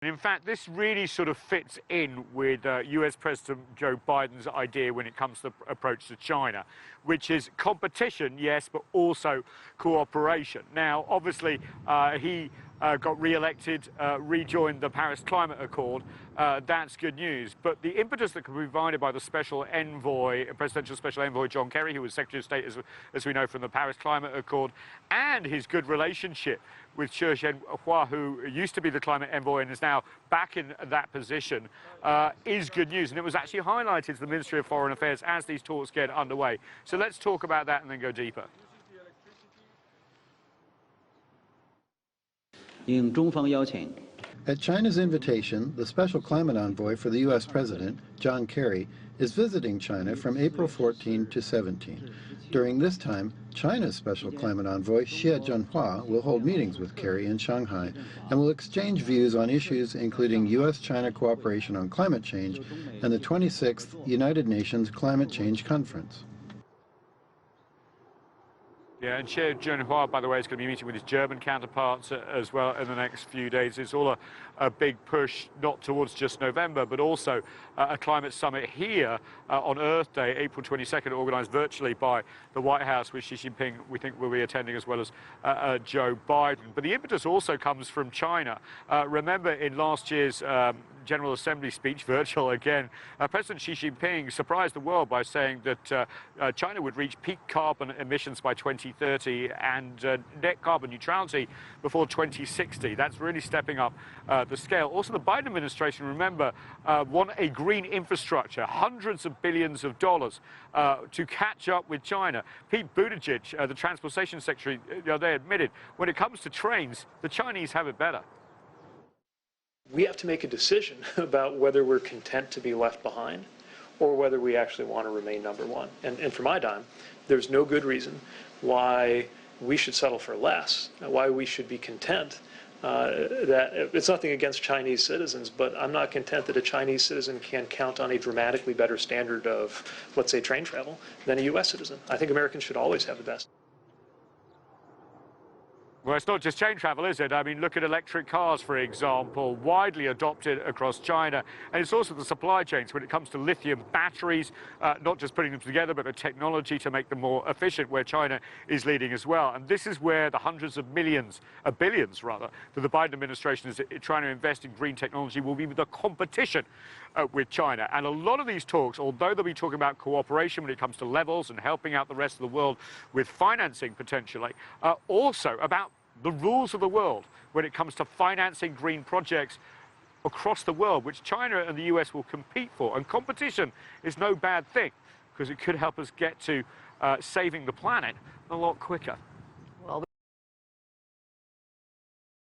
In fact, this really sort of fits in with US President Joe Biden's idea when it comes to the approach to China, which is competition, yes, but also cooperation. Now, obviously, he got re-elected, rejoined the Paris Climate Accord. That's good news. But the impetus that can be provided by the special envoy, presidential special envoy John Kerry, who was Secretary of State, as we know, from the Paris Climate Accord, and his good relationship with Zhenhua, who used to be the climate envoy and is now back in that position, is good news. And it was actually highlighted to the Ministry of Foreign Affairs as these talks get underway. So let's talk about that and then go deeper. At China's invitation, the special climate envoy for the U.S. President, John Kerry, is visiting China from April 14 to 17. During this time, China's special climate envoy, Zhenhua, will hold meetings with Kerry in Shanghai and will exchange views on issues including U.S.-China cooperation on climate change and the 26th United Nations Climate Change Conference. Yeah, and Zhenhua, by the way, is going to be meeting with his German counterparts as well in the next few days. It's all a big push, not towards just November, but also a climate summit here on Earth Day, April 22nd, organised virtually by the White House, with Xi Jinping, we think, will be attending, as well as Joe Biden. But the impetus also comes from China. Remember, in last year's General Assembly speech, virtual again, President Xi Jinping surprised the world by saying that China would reach peak carbon emissions by 2030 and net carbon neutrality before 2060. That's really stepping up the scale. Also, the Biden administration, remember, want a green infrastructure, hundreds of billions of dollars to catch up with China. Pete Buttigieg, the transportation secretary, they admitted when it comes to trains, the Chinese have it better. We have to make a decision about whether we're content to be left behind or whether we actually want to remain number one. And for my dime, there's no good reason why we should settle for less, why we should be content. That it's nothing against Chinese citizens, but I'm not content that a Chinese citizen can count on a dramatically better standard of, let's say, train travel than a U.S. citizen. I think Americans should always have the best. Well, it's not just train travel, is it? I mean, look at electric cars, for example, widely adopted across China. And it's also the supply chains when it comes to lithium batteries, not just putting them together, but the technology to make them more efficient, where China is leading as well. And this is where the hundreds of millions, billions rather, that the Biden administration is trying to invest in green technology will be the competition with China. And a lot of these talks, although they'll be talking about cooperation when it comes to levels and helping out the rest of the world with financing potentially, are also about the rules of the world when it comes to financing green projects across the world, which China and the US will compete for. And competition is no bad thing, because it could help us get to saving the planet a lot quicker.